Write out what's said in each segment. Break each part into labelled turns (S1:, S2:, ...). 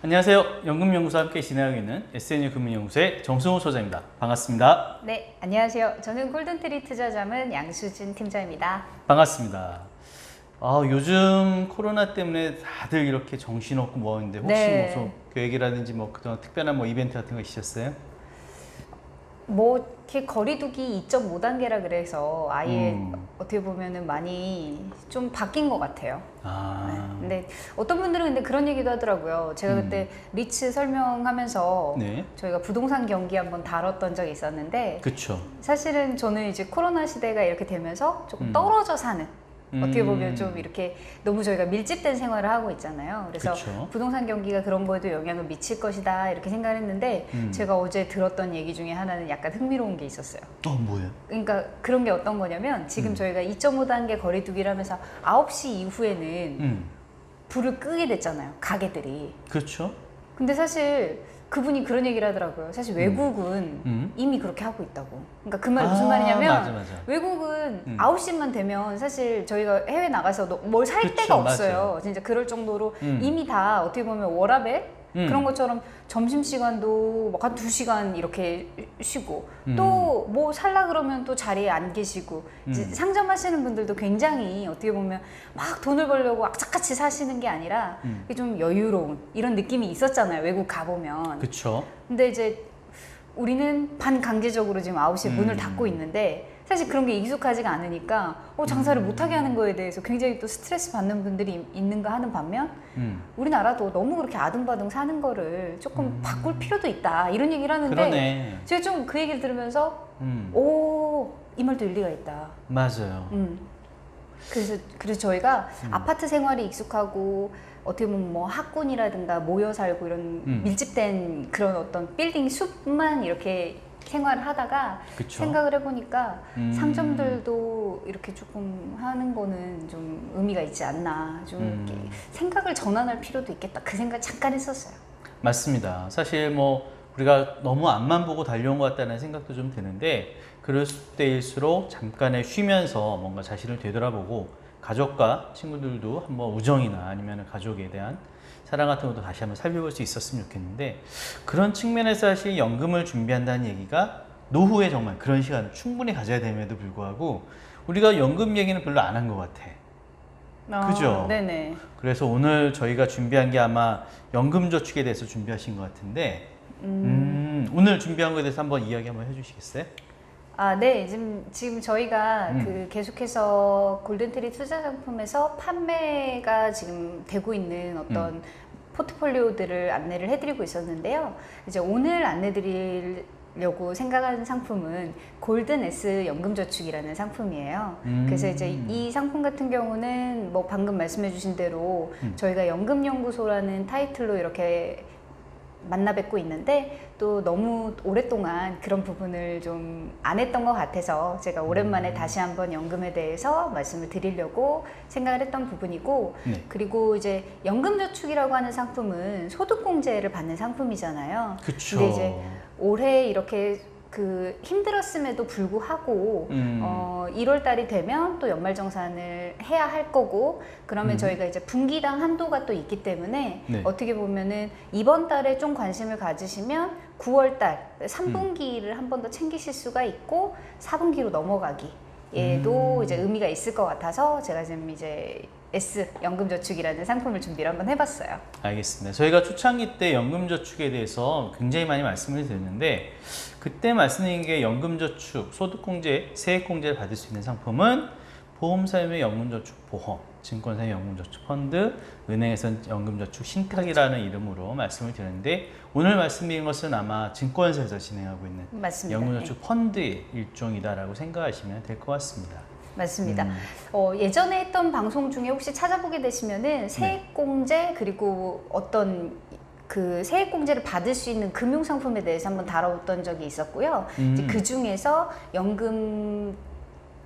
S1: 안녕하세요. 연금연구소와 함께 진행하고 있는 SNU 금융연구소의 정승호 소장입니다. 반갑습니다.
S2: 네, 안녕하세요. 저는 골든트리 투자자문 양수진 팀장입니다.
S1: 반갑습니다. 요즘 코로나 때문에 다들 이렇게 정신없고 뭐인데 혹시
S2: 네.
S1: 무슨 계획이라든지 뭐 그동안 특별한 뭐 이벤트 같은 거 있으셨어요?
S2: 이렇게 거리두기 2.5단계라 그래서 아예 어떻게 보면은 많이 좀 바뀐 것 같아요. 네. 근데 어떤 분들은 근데 그런 얘기도 하더라고요. 제가 그때 리츠 설명하면서
S1: 네.
S2: 저희가 부동산 경기 한번 다뤘던 적이 있었는데
S1: 그쵸.
S2: 사실은 저는 이제 코로나 시대가 이렇게 되면서 조금 떨어져 사는 어떻게 보면 좀 이렇게 너무 저희가 밀집된 생활을 하고 있잖아요. 그래서
S1: 그쵸.
S2: 부동산 경기가 그런 거에도 영향을 미칠 것이다 이렇게 생각을 했는데 제가 어제 들었던 얘기 중에 하나는 약간 흥미로운 게 있었어요.
S1: 뭐예요?
S2: 그러니까 그런 게 어떤 거냐면 지금 저희가 2.5단계 거리두기를 하면서 9시 이후에는 불을 끄게 됐잖아요. 가게들이.
S1: 그렇죠.
S2: 근데 사실 그분이 그런 얘기를 하더라고요. 사실 외국은 이미 그렇게 하고 있다고. 그러니까 그 말이 무슨 말이냐면
S1: 맞아.
S2: 외국은 9시만 되면 사실 저희가 해외 나가서 뭘 살
S1: 그쵸,
S2: 데가 없어요.
S1: 맞아요.
S2: 진짜 그럴 정도로 이미 다 어떻게 보면 워라밸 그런 것처럼 점심시간도 막 한 2시간 이렇게 쉬고 또 뭐 살라 그러면 또 자리에 안 계시고 이제 상점하시는 분들도 굉장히 어떻게 보면 막 돈을 벌려고 악착같이 사시는 게 아니라 좀 여유로운 이런 느낌이 있었잖아요. 외국 가보면.
S1: 그쵸.
S2: 근데 이제 우리는 반강제적으로 지금 9시에 문을 닫고 있는데 사실 그런 게 익숙하지가 않으니까 장사를 못하게 하는 거에 대해서 굉장히 또 스트레스 받는 분들이 있는가 하는 반면 우리나라도 너무 그렇게 아등바등 사는 거를 조금 바꿀 필요도 있다 이런 얘기를 하는데
S1: 그러네.
S2: 제가 좀 그 얘기를 들으면서 이 말도 일리가 있다.
S1: 맞아요.
S2: 그래서 저희가 아파트 생활이 익숙하고 어떻게 보면 뭐 학군이라든가 모여 살고 이런 밀집된 그런 어떤 빌딩 숲만 이렇게 생활을 하다가
S1: 그쵸.
S2: 생각을 해보니까 상점들도 이렇게 조금 하는 거는 좀 의미가 있지 않나 좀 이렇게 생각을 전환할 필요도 있겠다 그 생각 잠깐 했었어요.
S1: 맞습니다. 사실 뭐 우리가 너무 앞만 보고 달려온 것 같다는 생각도 좀 드는데 그럴 때일수록 잠깐의 쉬면서 뭔가 자신을 되돌아보고 가족과 친구들도 한번 우정이나 아니면 가족에 대한 사랑 같은 것도 다시 한번 살펴볼 수 있었으면 좋겠는데 그런 측면에서 사실 연금을 준비한다는 얘기가 노후에 정말 그런 시간을 충분히 가져야 됨에도 불구하고 우리가 연금 얘기는 별로 안 한 것 같아. 그죠?
S2: 네네.
S1: 그래서 오늘 저희가 준비한 게 아마 연금저축에 대해서 준비하신 것 같은데 오늘 준비한 거에 대해서 한번 이야기 한번 해주시겠어요?
S2: 네. 지금 저희가 계속해서 골든트리 투자 상품에서 판매가 지금 되고 있는 어떤 포트폴리오들을 안내를 해드리고 있었는데요. 이제 오늘 안내드리려고 생각하는 상품은 골든 S 연금저축이라는 상품이에요. 그래서 이제 이 상품 같은 경우는 뭐 방금 말씀해주신 대로 저희가 연금연구소라는 타이틀로 이렇게 만나 뵙고 있는데 또 너무 오랫동안 그런 부분을 좀 안 했던 것 같아서 제가 오랜만에 다시 한번 연금에 대해서 말씀을 드리려고 생각을 했던 부분이고
S1: 네.
S2: 그리고 이제 연금저축이라고 하는 상품은 소득공제를 받는 상품이잖아요.
S1: 그쵸.
S2: 근데 이제 올해 이렇게 힘들었음에도 불구하고 1월 달이 되면 또 연말정산을 해야 할 거고 그러면 저희가 이제 분기당 한도가 또 있기 때문에
S1: 네.
S2: 어떻게 보면은 이번 달에 좀 관심을 가지시면 9월 달 3분기를 한 번 더 챙기실 수가 있고 4분기로 넘어가기 얘도 이제 의미가 있을 것 같아서 제가 지금 이제 S 연금저축이라는 상품을 준비를 한번 해봤어요.
S1: 알겠습니다. 저희가 초창기 때 연금저축에 대해서 굉장히 많이 말씀을 드렸는데 그때 말씀드린 게 연금저축, 소득공제, 세액공제를 받을 수 있는 상품은 보험사의 연금저축 보험, 증권사의 연금저축 펀드, 은행에서는 연금저축 신탁이라는 이름으로 말씀을 드렸는데 오늘 말씀드린 것은 아마 증권사에서 진행하고 있는
S2: 맞습니다.
S1: 연금저축 펀드의 일종이다라고 생각하시면 될 것 같습니다.
S2: 맞습니다. 예전에 했던 방송 중에 혹시 찾아보게 되시면은 세액공제 그리고 어떤 그 세액공제를 받을 수 있는 금융상품에 대해서 한번 다뤄봤던 적이 있었고요. 이제 그 중에서 연금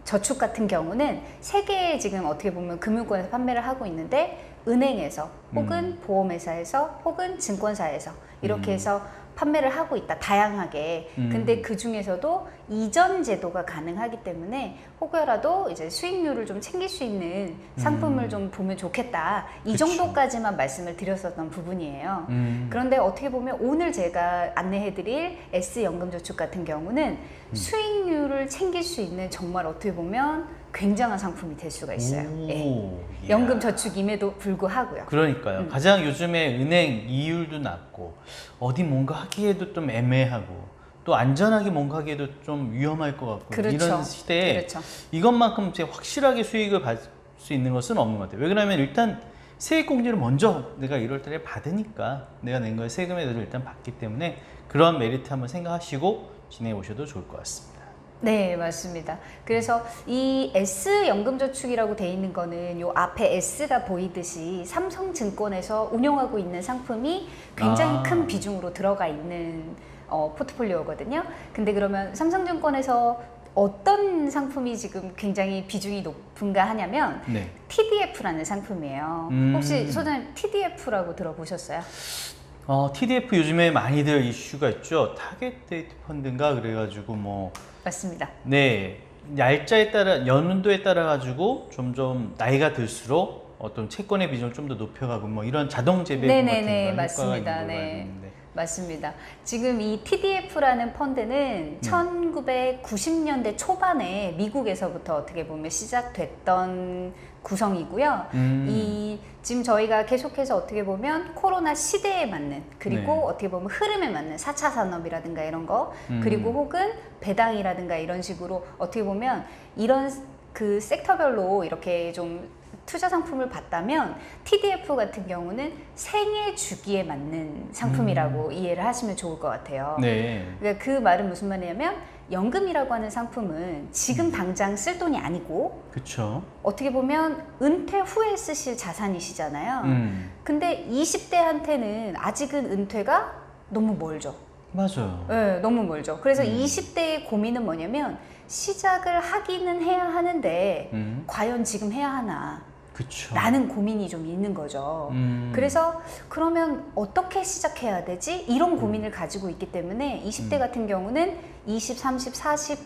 S2: 저축 같은 경우는 3개의 지금 어떻게 보면 금융권에서 판매를 하고 있는데 은행에서 혹은 보험회사에서 혹은 증권사에서 이렇게 해서 판매를 하고 있다. 다양하게. 근데 그 중에서도 이전 제도가 가능하기 때문에 혹여라도 이제 수익률을 좀 챙길 수 있는 상품을 좀 보면 좋겠다. 이
S1: 그쵸.
S2: 정도까지만 말씀을 드렸었던 부분이에요. 그런데 어떻게 보면 오늘 제가 안내해드릴 S연금저축 같은 경우는 수익률을 챙길 수 있는 정말 어떻게 보면 굉장한 상품이 될 수가 있어요. 예.
S1: 이야.
S2: 연금저축임에도 불구하고요.
S1: 그러니까요. 가장 요즘에 은행 이율도 낮고 어디 뭔가 하기에도 좀 애매하고 또 안전하게 뭔가 하기에도 좀 위험할 것 같고
S2: 그렇죠.
S1: 이런 시대에
S2: 그렇죠.
S1: 이것만큼 이제 확실하게 수익을 받을 수 있는 것은 없는 것 같아요. 왜 그러냐면 일단 세액공제를 먼저 내가 1월 달에 받으니까 내가 낸 거에 세금에 대해서 일단 받기 때문에 그런 메리트 한번 생각하시고 지내해 보셔도 좋을 것 같습니다.
S2: 네, 맞습니다. 그래서 이 S연금저축이라고 돼 있는 거는 요 앞에 S가 보이듯이 삼성증권에서 운영하고 있는 상품이 굉장히 큰 비중으로 들어가 있는 포트폴리오거든요. 근데 그러면 삼성증권에서 어떤 상품이 지금 굉장히 비중이 높은가 하냐면
S1: 네.
S2: TDF라는 상품이에요. 혹시 소장님 TDF라고 들어보셨어요?
S1: TDF 요즘에 많이들 이슈가 있죠. 타겟 데이트 펀드인가 그래가지고 뭐
S2: 맞습니다.
S1: 네, 날짜에 따라 연도에 따라 가지고 점점 나이가 들수록 어떤 채권의 비중을 좀 더 높여가고 뭐 이런 자동 재배분 같은
S2: 네네네,
S1: 그런 효과가
S2: 맞습니다.
S1: 있는 걸로
S2: 네.
S1: 알고 있는데.
S2: 맞습니다. 지금 이 TDF라는 펀드는 1990년대 초반에 미국에서부터 어떻게 보면 시작됐던 구성이고요. 이 지금 저희가 계속해서 어떻게 보면 코로나 시대에 맞는 그리고
S1: 네.
S2: 어떻게 보면 흐름에 맞는 4차 산업이라든가 이런 거 그리고 혹은 배당이라든가 이런 식으로 어떻게 보면 이런 그 섹터별로 이렇게 좀 투자 상품을 봤다면 TDF 같은 경우는 생애 주기에 맞는 상품이라고 이해를 하시면 좋을 것 같아요.
S1: 네.
S2: 그러니까 그 말은 무슨 말이냐면 연금이라고 하는 상품은 지금 당장 쓸 돈이 아니고
S1: 그렇죠.
S2: 어떻게 보면 은퇴 후에 쓰실 자산이시잖아요. 근데 20대한테는 아직은 은퇴가 너무 멀죠.
S1: 맞아요.
S2: 네, 너무 멀죠. 그래서 20대의 고민은 뭐냐면 시작을 하기는 해야 하는데 과연 지금 해야 하나
S1: 그렇죠.
S2: 라는 고민이 좀 있는 거죠. 그래서 그러면 어떻게 시작해야 되지? 이런 고민을 가지고 있기 때문에 20대 같은 경우는 20, 30, 40,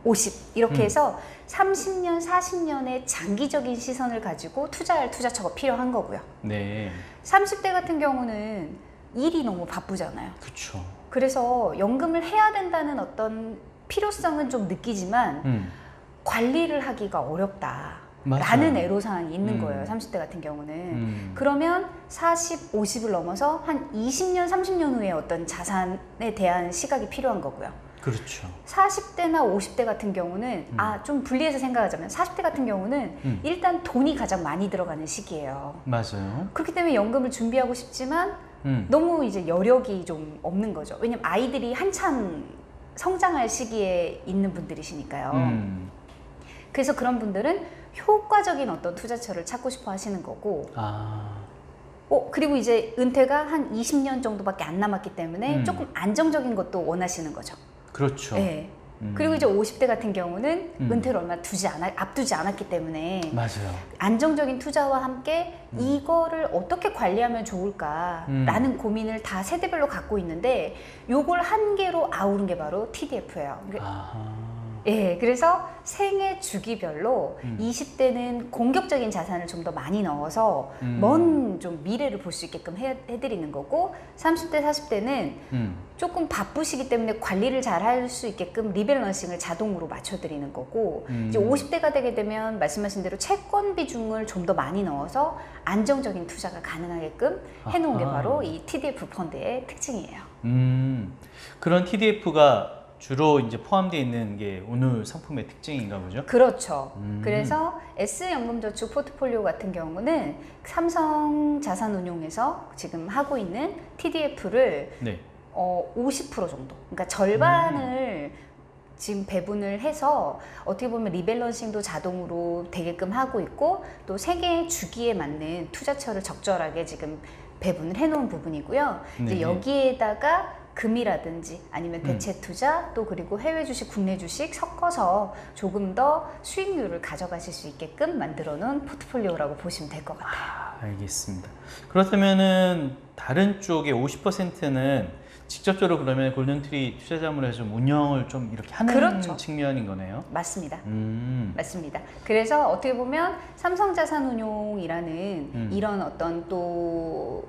S2: 50 이렇게 해서 30년, 40년의 장기적인 시선을 가지고 투자할 투자처가 필요한 거고요.
S1: 네.
S2: 30대 같은 경우는 일이 너무 바쁘잖아요.
S1: 그렇죠.
S2: 그래서 연금을 해야 된다는 어떤 필요성은 좀 느끼지만 관리를 하기가 어렵다.
S1: 맞아요.
S2: 라는 애로사항이 있는 거예요. 30대 같은 경우는. 그러면 40, 50을 넘어서 한 20년, 30년 후에 어떤 자산에 대한 시각이 필요한 거고요.
S1: 그렇죠.
S2: 40대나 50대 같은 경우는 좀 분리해서 생각하자면 40대 같은 경우는 일단 돈이 가장 많이 들어가는 시기예요.
S1: 맞아요.
S2: 그렇기 때문에 연금을 준비하고 싶지만 너무 이제 여력이 좀 없는 거죠. 왜냐면 아이들이 한참 성장할 시기에 있는 분들이시니까요. 그래서 그런 분들은 효과적인 어떤 투자처를 찾고 싶어 하시는 거고 그리고 이제 은퇴가 한 20년 정도밖에 안 남았기 때문에 조금 안정적인 것도 원하시는 거죠.
S1: 그렇죠.
S2: 네. 그리고 이제 50대 같은 경우는 은퇴를 얼마 앞두지 않았기 때문에
S1: 맞아요.
S2: 안정적인 투자와 함께 이거를 어떻게 관리하면 좋을까라는 고민을 다 세대별로 갖고 있는데 요걸 한 개로 아우른 게 바로 TDF예요. 예, 그래서 생애 주기별로 20대는 공격적인 자산을 좀 더 많이 넣어서 먼 좀 미래를 볼 수 있게끔 해드리는 거고 30대, 40대는 조금 바쁘시기 때문에 관리를 잘 할 수 있게끔 리밸런싱을 자동으로 맞춰드리는 거고 이제 50대가 되게 되면 말씀하신 대로 채권 비중을 좀 더 많이 넣어서 안정적인 투자가 가능하게끔 해놓은 게 바로 이 TDF 펀드의 특징이에요.
S1: 그런 TDF가 주로 이제 포함되어 있는 게 오늘 상품의 특징인가 보죠?
S2: 그렇죠. 그래서 S연금저축 포트폴리오 같은 경우는 삼성자산운용에서 지금 하고 있는 TDF를
S1: 네.
S2: 50% 정도, 그러니까 절반을 지금 배분을 해서 어떻게 보면 리밸런싱도 자동으로 되게끔 하고 있고 또 세계 주기에 맞는 투자처를 적절하게 지금 배분을 해놓은 부분이고요. 이제
S1: 네.
S2: 여기에다가 금이라든지 아니면 대체 투자 또 그리고 해외 주식, 국내 주식 섞어서 조금 더 수익률을 가져가실 수 있게끔 만들어 놓은 포트폴리오라고 보시면 될 것 같아요.
S1: 알겠습니다. 그렇다면은 다른 쪽의 50%는 직접적으로 그러면 골든트리 투자자문에서 좀 운영을 좀 이렇게 하는
S2: 그렇죠.
S1: 측면인 거네요.
S2: 맞습니다. 맞습니다. 그래서 어떻게 보면 삼성자산운용이라는 이런 어떤 또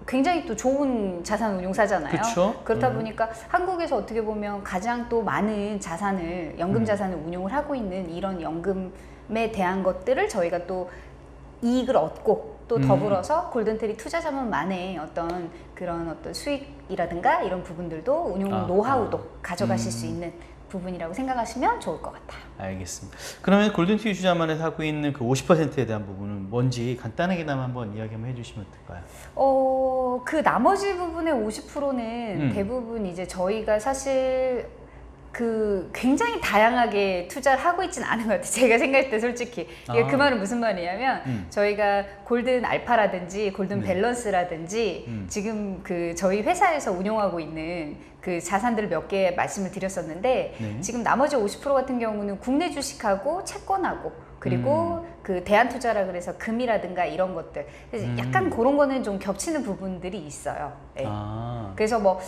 S2: 굉장히 또 좋은 자산운용사잖아요.
S1: 그쵸?
S2: 그렇다 보니까 한국에서 어떻게 보면 가장 또 많은 자산을 연금 자산을 운용을 하고 있는 이런 연금에 대한 것들을 저희가 또 이익을 얻고 또 더불어서 골든트리 투자자문만의 어떤 그런 어떤 수익이라든가 이런 부분들도 운용 노하우도 가져가실 수 있는 부분이라고 생각하시면 좋을 것 같아요.
S1: 알겠습니다. 그러면 골든트리 투자만에서 하고 있는 그 50%에 대한 부분은 뭔지 간단하게나마 한번 이야기 한번 해주시면 어떨까요?
S2: 그 나머지 부분의 50%는 대부분 이제 저희가 사실 그 굉장히 다양하게 투자를 하고 있지는 않은 것 같아요. 제가 생각할 때 솔직히 이게 그 말은 무슨 말이냐면 저희가 골든 알파라든지 골든 밸런스라든지 지금 그 저희 회사에서 운용하고 있는 그 자산들 몇 개 말씀을 드렸었는데 지금 나머지 50% 같은 경우는 국내 주식하고 채권하고 그리고 그 대안투자라 그래서 금이라든가 이런 것들 그래서 약간 그런 거는 좀 겹치는 부분들이 있어요. 네. 그래서 뭐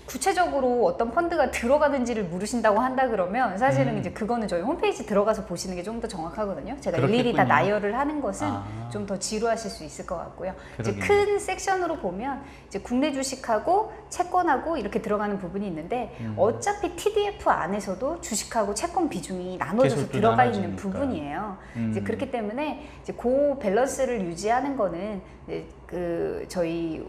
S2: 구체적으로 어떤 펀드가 들어가는지를 물으신다고 한다 그러면 사실은 이제 그거는 저희 홈페이지 들어가서 보시는 게 좀 더 정확하거든요. 제가 일일이 다 나열을 하는 것은 좀 더 지루하실 수 있을 것 같고요. 이제 큰 섹션으로 보면 이제 국내 주식하고 채권하고 이렇게 들어가는 부분이 있는데 어차피 TDF 안에서도 주식하고 채권 비중이 나눠져서 들어가 있는 부분이에요. 이제 그렇기 때문에 이제 그 밸런스를 유지하는 거는 이제 그 저희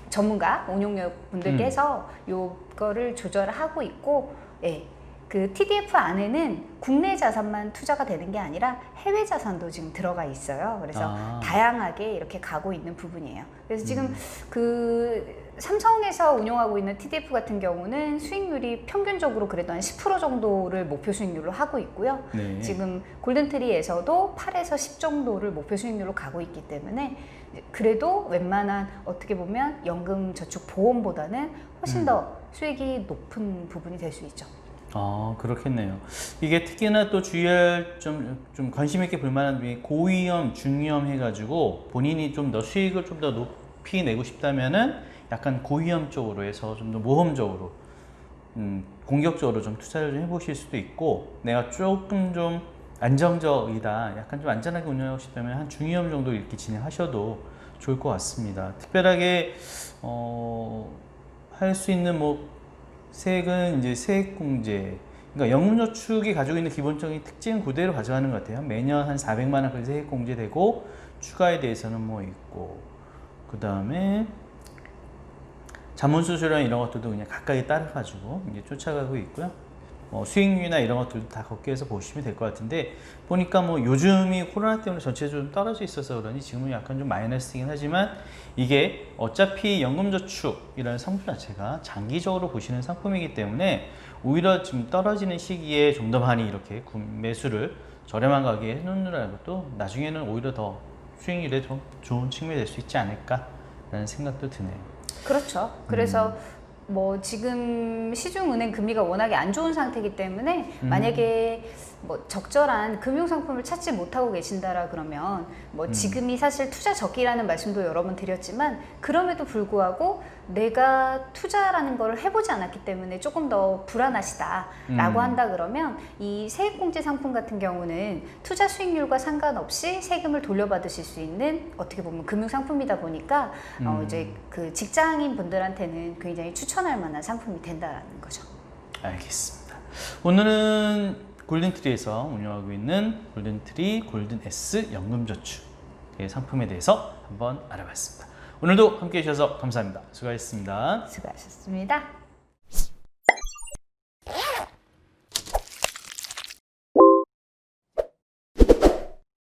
S2: 전문가 운용력 분들께서 요거를 조절을 하고 있고, 예. 그 TDF 안에는 국내 자산만 투자가 되는 게 아니라 해외 자산도 지금 들어가 있어요. 그래서 다양하게 이렇게 가고 있는 부분이에요. 그래서 지금 그 삼성에서 운용하고 있는 TDF 같은 경우는 수익률이 평균적으로 그래도 한 10% 정도를 목표 수익률로 하고 있고요.
S1: 네.
S2: 지금 골든트리에서도 8에서 10 정도를 목표 수익률로 가고 있기 때문에 그래도 웬만한 어떻게 보면 연금 저축 보험보다는 훨씬 더 수익이 높은 부분이 될 수 있죠.
S1: 그렇겠네요. 이게 특히나 또 주의할 좀 관심 있게 볼 만한 게 고위험, 중위험 해가지고 본인이 좀 더 수익을 좀 더 높이 내고 싶다면은 약간 고위험 쪽으로 해서 좀 더 모험적으로, 공격적으로 좀 투자를 좀 해보실 수도 있고, 내가 조금 좀 안정적이다, 약간 좀 안전하게 운영하고 싶다면 한 중위험 정도 이렇게 진행하셔도 좋을 것 같습니다. 특별하게 할 수 있는 뭐 세액은 이제 세액공제, 그러니까 연금저축이 가지고 있는 기본적인 특징 그대로 가져가는 것 같아요. 매년 한 400만 원까지 세액공제되고 추가에 대해서는 뭐 있고, 그 다음에 자문수수료나 이런 것들도 그냥 가까이 따라가지고 이제 쫓아가고 있고요. 수익률이나 이런 것들도 다 걷게해서 보시면 될 것 같은데, 보니까 뭐 요즘이 코로나 때문에 전체적으로 좀 떨어져 있어서 그러니 지금은 약간 좀 마이너스이긴 하지만, 이게 어차피 연금저축이라는 상품 자체가 장기적으로 보시는 상품이기 때문에 오히려 지금 떨어지는 시기에 좀 더 많이 이렇게 매수를 저렴한 가격에 해놓느라는 것도 나중에는 오히려 더 수익률에 좀 좋은 측면이 될 수 있지 않을까라는 생각도 드네요.
S2: 그렇죠. 그래서 뭐 지금 시중은행 금리가 워낙에 안 좋은 상태이기 때문에 만약에 뭐 적절한 금융상품을 찾지 못하고 계신다라 그러면 뭐 지금이 사실 투자 적기라는 말씀도 여러 번 드렸지만, 그럼에도 불구하고 내가 투자라는 걸 해보지 않았기 때문에 조금 더 불안하시다라고 한다 그러면 이 세액공제 상품 같은 경우는 투자 수익률과 상관없이 세금을 돌려받으실 수 있는 어떻게 보면 금융상품이다 보니까 이제 그 직장인 분들한테는 굉장히 추천할 만한 상품이 된다는 거죠.
S1: 알겠습니다. 오늘은 골든트리에서 운영하고 있는 골든트리 골든S 연금저축의 상품에 대해서 한번 알아봤습니다. 오늘도 함께 해주셔서 감사합니다. 수고하셨습니다.
S2: 수고하셨습니다.